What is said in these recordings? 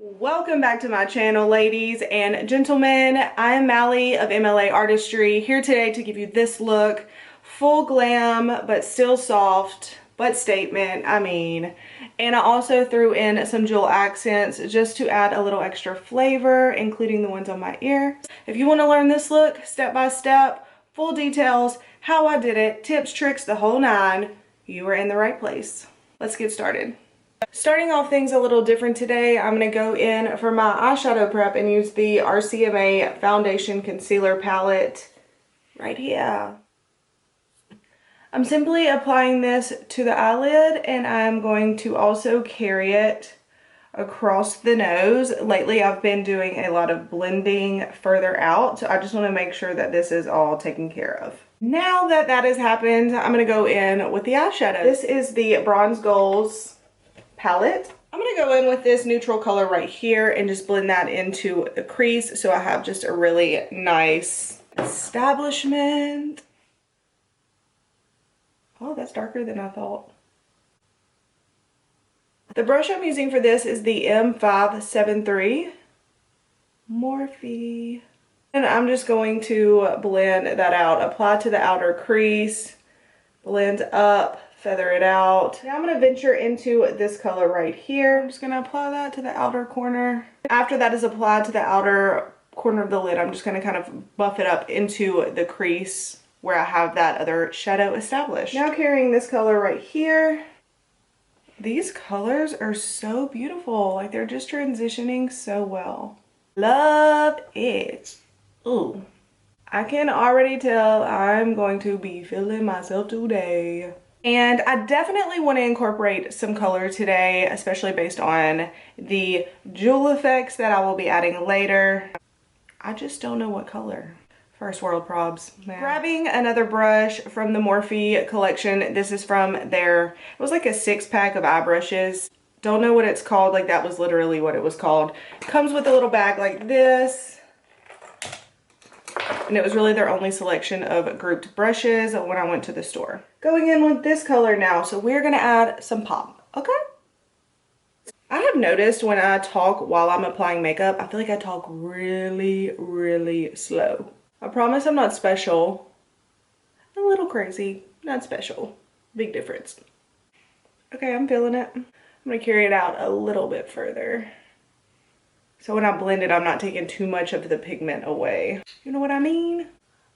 Welcome back to my channel, ladies and gentlemen. I am Maleigh of MLAartistry, here today to give you this look. Full glam, but still soft, but statement, And I also threw in some jewel accents just to add a little extra flavor, including the ones on my ear. If you want to learn this look step by step, full details, how I did it, tips, tricks, the whole nine, you are in the right place. Let's get started. Starting off things a little different today, I'm going to go in for my eyeshadow prep and use the RCMA Foundation Concealer Palette right here. I'm simply applying this to the eyelid, and I'm going to also carry it across the nose. Lately I've been doing a lot of blending further out, so I just want to make sure that this is all taken care of. Now that that has happened, I'm going to go in with the eyeshadow. This is the Bronze Goals palette. I'm going to go in with this neutral color right here and just blend that into the crease so I have just a really nice establishment. Oh, that's darker than I thought. The brush I'm using for this is the M573 Morphe. And I'm just going to blend that out, apply to the outer crease, blend up, feather it out. Now I'm going to venture into this color right here. I'm just going to apply that to the outer corner. After that is applied to the outer corner of the lid, I'm just going to kind of buff it up into the crease where I have that other shadow established. Now carrying this color right here. These colors are so beautiful. Like, they're just transitioning so well. Love it. Ooh. I can already tell I'm going to be feeling myself today. And I definitely want to incorporate some color today, especially based on the jewel effects that I will be adding later. I just don't know what color. First world probs, man. Grabbing another brush from the Morphe collection. This is from their, it was like a 6-pack of eye brushes. Don't know what it's called, like that was literally what it was called. Comes with a little bag like this. And it was really their only selection of grouped brushes when I went to the store. Going in with this color now, so we're gonna add some pop, okay? I have noticed when I talk while I'm applying makeup, I feel like I talk really slow. I promise I'm not special. A little crazy, not special. Big difference. Okay, I'm feeling it. I'm gonna carry it out a little bit further. So when I blend it, I'm not taking too much of the pigment away. You know what I mean? I'm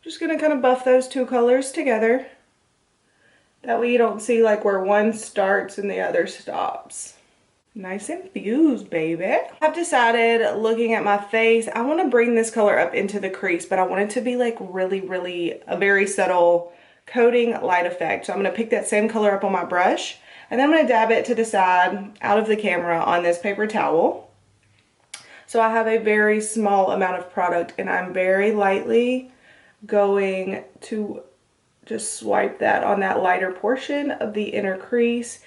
just gonna kind of buff those two colors together. That way you don't see like where one starts and the other stops. Nice and fused, baby. I've decided, looking at my face, I want to bring this color up into the crease, but I want it to be like really a very subtle coating light effect. So I'm going to pick that same color up on my brush, and then I'm going to dab it to the side out of the camera on this paper towel. So I have a very small amount of product, and I'm very lightly going to just swipe that on that lighter portion of the inner crease,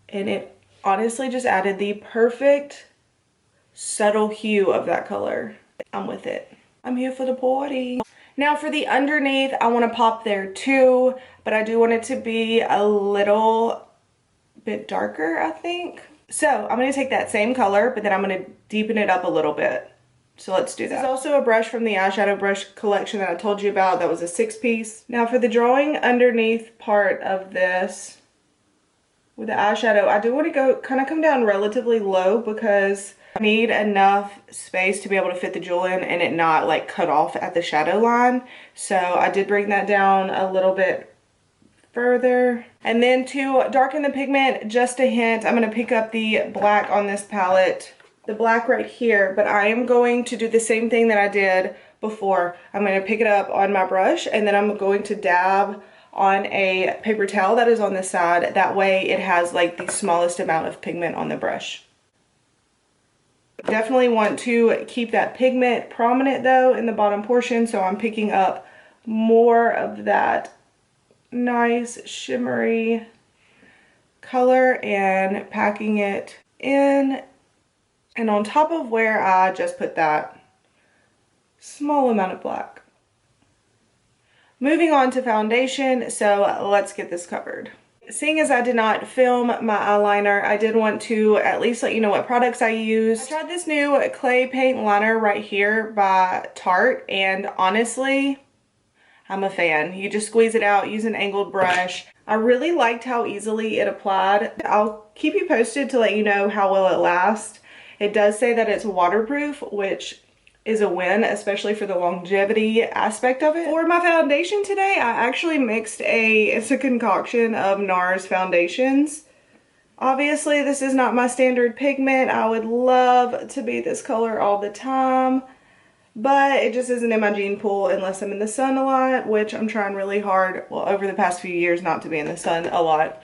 and it honestly just added the perfect subtle hue of that color. I'm with it. I'm here for the party. Now for the underneath, I want to pop there too, but I do want it to be a little bit darker, I think. So I'm going to take that same color, but then I'm going to deepen it up a little bit. So let's do that. This is also a brush from the eyeshadow brush collection that I told you about. That was a 6-piece. Now for the drawing underneath part of this, with the eyeshadow, I do want to go kind of come down relatively low because I need enough space to be able to fit the jewel in and it not like cut off at the shadow line. So I did bring that down a little bit further. And then to darken the pigment just a hint, I'm going to pick up the black on this palette, the black right here, but I am going to do the same thing that I did before. I'm going to pick it up on my brush, and then I'm going to dab on a paper towel that is on the side. That way it has like the smallest amount of pigment on the brush. Definitely want to keep that pigment prominent though in the bottom portion, so I'm picking up more of that nice shimmery color and packing it in and on top of where I just put that small amount of black. Moving on to foundation, so let's get this covered. Seeing as I did not film my eyeliner, I did want to at least let you know what products I used. I tried this new clay paint liner right here by Tarte, and honestly, I'm a fan. You just squeeze it out, use an angled brush. I really liked how easily it applied. I'll keep you posted to let you know how well it lasts. It does say that it's waterproof, which is a win, especially for the longevity aspect of it. For my foundation today, I actually mixed it's a concoction of NARS foundations. Obviously, this is not my standard pigment. I would love to be this color all the time, but it just isn't in my gene pool unless I'm in the sun a lot, which I'm trying really hard, well, over the past few years not to be in the sun a lot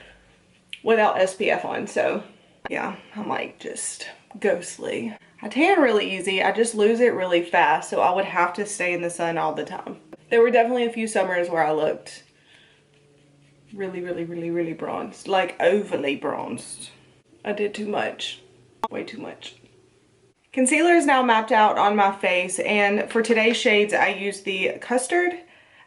without SPF on. So yeah, I'm like just ghostly. I tan really easy, I just lose it really fast, so I would have to stay in the sun all the time. There were definitely a few summers where I looked really bronzed, like overly bronzed. I did too much, way too much. Concealer is now mapped out on my face, and for today's shades I used the Custard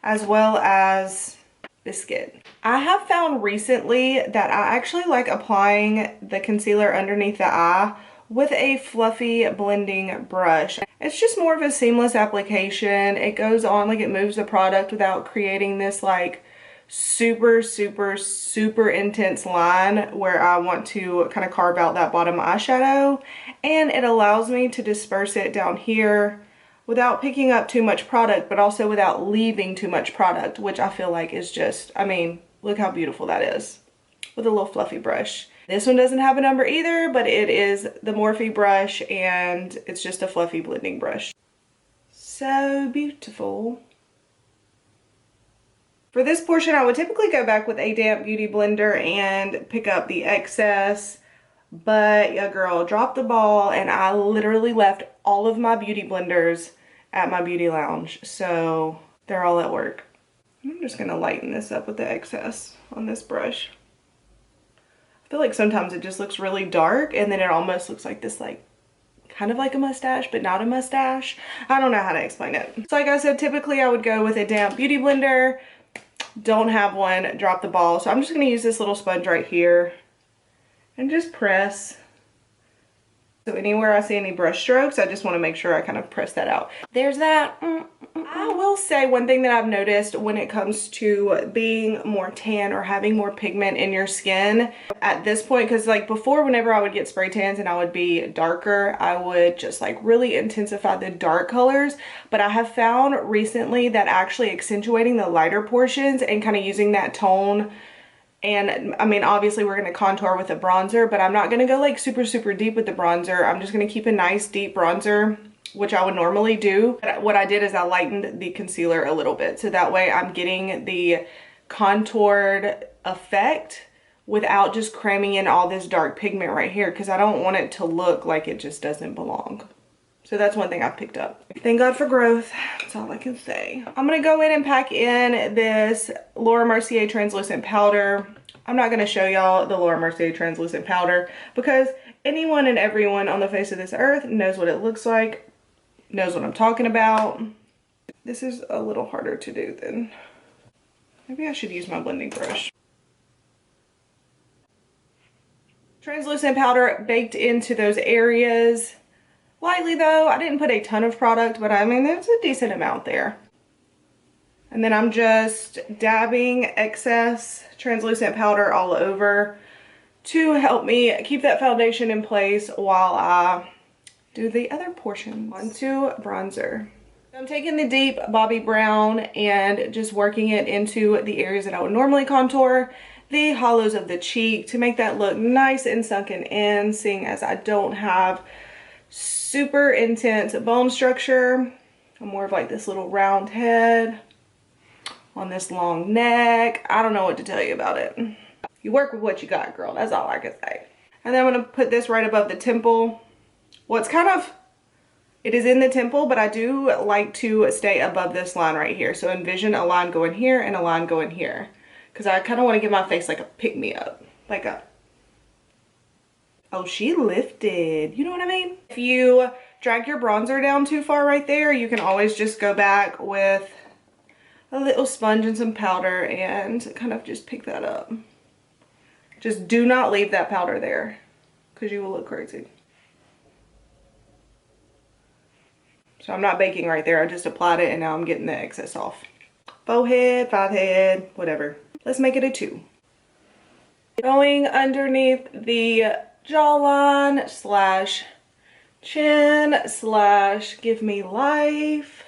as well as Biscuit. I have found recently that I actually like applying the concealer underneath the eye with a fluffy blending brush. It's just more of a seamless application. It goes on, like it moves the product without creating this like super intense line where I want to kind of carve out that bottom eyeshadow, and it allows me to disperse it down here without picking up too much product, but also without leaving too much product, which I feel like is just, I mean, look how beautiful that is with a little fluffy brush. This one doesn't have a number either, but it is the Morphe brush, and it's just a fluffy blending brush. So beautiful. For this portion, I would typically go back with a damp beauty blender and pick up the excess, but yeah, girl dropped the ball, and I literally left all of my beauty blenders at my beauty lounge, so they're all at work. I'm just gonna lighten this up with the excess on this brush. I feel like sometimes it just looks really dark, and then it almost looks like this, like kind of like a mustache, but not a mustache. I don't know how to explain it. So like I said, typically I would go with a damp beauty blender. Don't have one, drop the ball. So I'm just gonna use this little sponge right here and just press. So anywhere I see any brush strokes, I just want to make sure I kind of press that out. There's that. I will say one thing that I've noticed when it comes to being more tan or having more pigment in your skin at this point, because like before, whenever I would get spray tans and I would be darker, I would just like really intensify the dark colors. But I have found recently that actually accentuating the lighter portions and kind of using that tone, and I mean, obviously we're going to contour with a bronzer, but I'm not going to go like super deep with the bronzer. I'm just going to keep a nice deep bronzer, which I would normally do. But what I did is I lightened the concealer a little bit, so that way I'm getting the contoured effect without just cramming in all this dark pigment right here, because I don't want it to look like it just doesn't belong. So that's one thing I've picked up. Thank God for growth. That's all I can say. I'm gonna go in and pack in this Laura Mercier translucent powder. I'm not gonna show y'all the Laura Mercier translucent powder because anyone and everyone on the face of this earth knows what it looks like, knows what I'm talking about. This is a little harder to do than, maybe I should use my blending brush. Translucent powder baked into those areas. Lightly though, I didn't put a ton of product, but I mean, there's a decent amount there. And then I'm just dabbing excess translucent powder all over to help me keep that foundation in place while I do the other portion. Onto bronzer. I'm taking the deep Bobbi Brown and just working it into the areas that I would normally contour, the hollows of the cheek, to make that look nice and sunken in, seeing as I don't have super intense bone structure. I'm more of like this little round head on this long neck. I don't know what to tell you about it. You work with what you got, girl. That's all I can say. And then I'm gonna put this right above the temple. Well, it's kind of, it is in the temple, but I do like to stay above this line right here. So envision a line going here and a line going here, because I kind of want to give my face like a pick-me-up, like a, oh, she lifted. You know what I mean? If you drag your bronzer down too far right there, you can always just go back with a little sponge and some powder and kind of just pick that up. Just do not leave that powder there because you will look crazy. So I'm not baking right there. I just applied it and now I'm getting the excess off. Forehead, 5 head, whatever. Let's make it a 2. Going underneath the jawline slash chin slash give me life.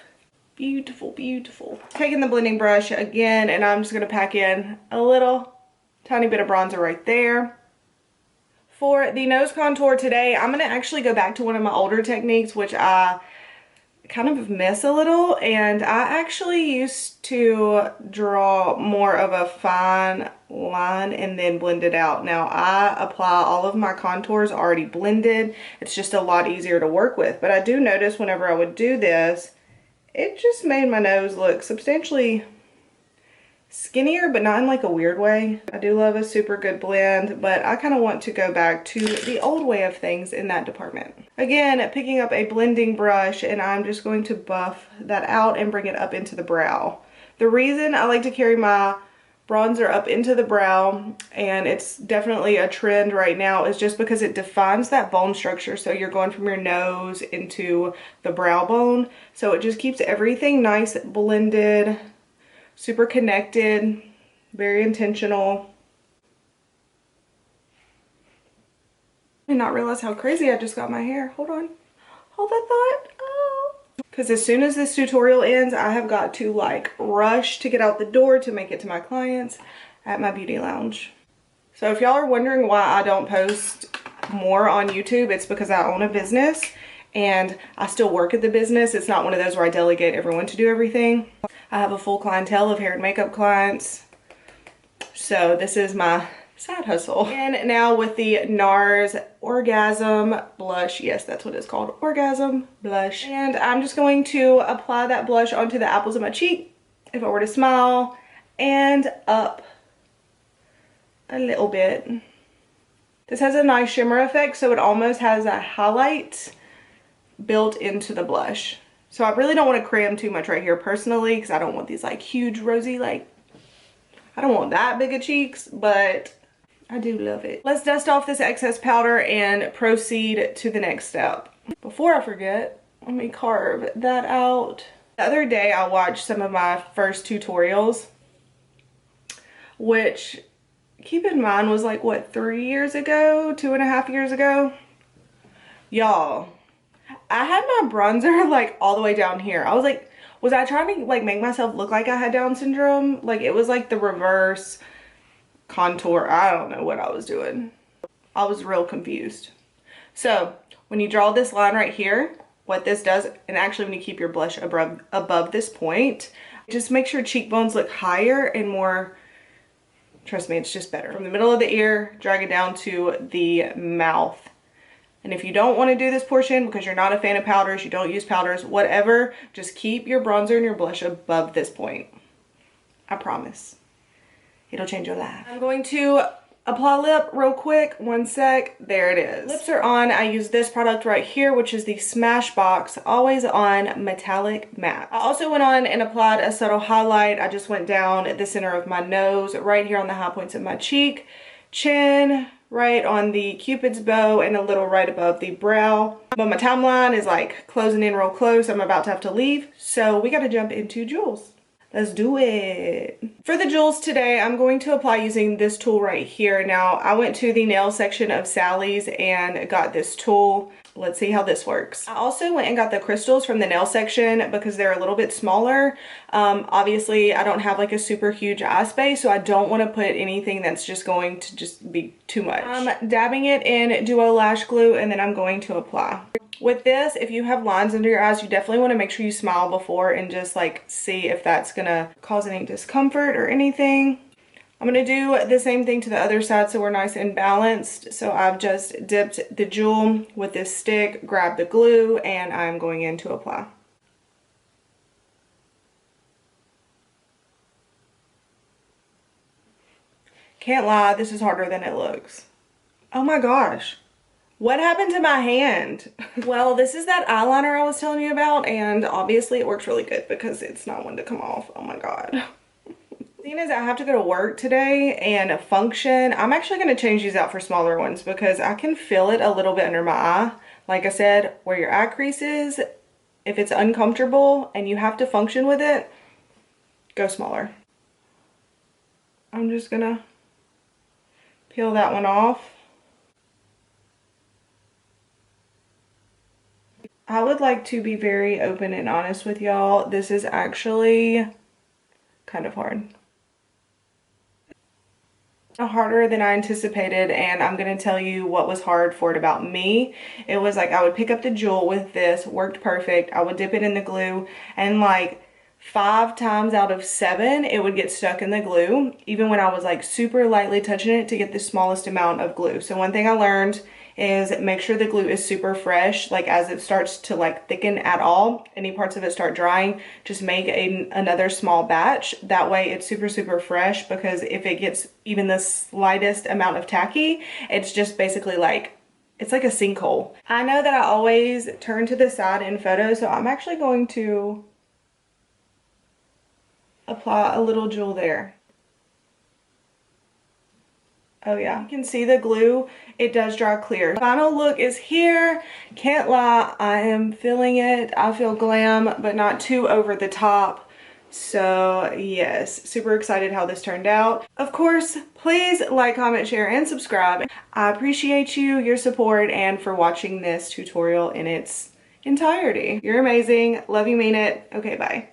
Beautiful, beautiful. Taking the blending brush again, and I'm just gonna pack in a little tiny bit of bronzer right there. For the nose contour today, I'm gonna actually go back to one of my older techniques, which I kind of miss a little, and I actually used to draw more of a fine line and then blend it out. Now I apply all of my contours already blended. It's just a lot easier to work with, but I do notice whenever I would do this, it just made my nose look substantially skinnier, but not in like a weird way. I do love a super good blend, but I kind of want to go back to the old way of things in that department. Again, picking up a blending brush, and I'm just going to buff that out and bring it up into the brow. The reason I like to carry my bronzer up into the brow, and it's definitely a trend right now, is just because it defines that bone structure. So you're going from your nose into the brow bone. So it just keeps everything nice, blended, super connected, very intentional. I did not realize how crazy I just got my hair. Hold on. Hold that thought. Oh. Because as soon as this tutorial ends, I have got to like rush to get out the door to make it to my clients at my beauty lounge. So if y'all are wondering why I don't post more on YouTube, it's because I own a business and I still work at the business. It's not one of those where I delegate everyone to do everything. I have a full clientele of hair and makeup clients. So this is my side hustle. And now with the NARS Orgasm blush. Yes, that's what it's called. Orgasm blush. And I'm just going to apply that blush onto the apples of my cheek, if I were to smile, and up a little bit. This has a nice shimmer effect, so it almost has a highlight built into the blush. So I really don't want to cram too much right here personally, because I don't want these like huge rosy, like, I don't want that big of cheeks, but I do love it. Let's dust off this excess powder and proceed to the next step. Before I forget, let me carve that out. The other day I watched some of my first tutorials, which, keep in mind, was like, what, 3 years ago? 2.5 years ago? Y'all, I had my bronzer like all the way down here. I was like, was I trying to like make myself look like I had Down syndrome? Like, it was like the reverse contour. I don't know what I was doing. I was real confused. So when you draw this line right here, what this does, and actually when you keep your blush above this point, it just makes your cheekbones look higher and more, trust me, it's just better. From the middle of the ear, drag it down to the mouth. And if you don't want to do this portion because you're not a fan of powders, you don't use powders, whatever, just keep your bronzer and your blush above this point. I promise. It'll change your life. I'm going to apply lip real quick. 1 sec. There it is. Lips are on. I use this product right here, which is the Smashbox Always On Metallic Matte. I also went on and applied a subtle highlight. I just went down the center of my nose, right here on the high points of my cheek, chin, right on the Cupid's bow, and a little right above the brow. But my timeline is like closing in real close. I'm about to have to leave. So we got to jump into jewels. Let's do it. For the jewels today, I'm going to apply using this tool right here. Now, I went to the nail section of Sally's and got this tool. Let's see how this works. I also went and got the crystals from the nail section because they're a little bit smaller. Obviously, I don't have like a super huge eye space, so I don't want to put anything that's just going to just be too much. I'm dabbing it in Duo Lash Glue, and then I'm going to apply. With this, if you have lines under your eyes, you definitely want to make sure you smile before and just like see if that's gonna cause any discomfort or anything. I'm gonna do the same thing to the other side so we're nice and balanced. So I've just dipped the jewel with this stick, grabbed the glue, and I'm going in to apply. Can't lie, this is harder than it looks. Oh my gosh. What happened to my hand? Well, this is that eyeliner I was telling you about, and obviously it works really good because it's not one to come off. Oh my god. Seeing as I have to go to work today and function, I'm actually going to change these out for smaller ones because I can feel it a little bit under my eye. Like I said, where your eye crease is, if it's uncomfortable and you have to function with it, go smaller. I'm just going to peel that one off. I would like to be very open and honest with y'all. This is actually kind of hard. Harder than I anticipated, and I'm going to tell you what was hard for it about me. It was like I would pick up the jewel with this, worked perfect. I would dip it in the glue, and like 5 times out of 7 it would get stuck in the glue, even when I was like super lightly touching it to get the smallest amount of glue. So one thing I learned is make sure the glue is super fresh. Like as it starts to like thicken at all, any parts of it start drying, just make another small batch. That way it's super fresh, because if it gets even the slightest amount of tacky, it's just basically like, it's like a sinkhole. I know that I always turn to the side in photos, so I'm actually going to apply a little jewel there. Oh yeah, you can see the glue, it does dry clear. Final look is here. Can't lie, I am feeling it. I feel glam, but not too over the top. So yes, super excited how this turned out. Of course, please like, comment, share, and subscribe. I appreciate you, your support, and for watching this tutorial in its entirety. You're amazing. Love you, mean it. Okay, bye.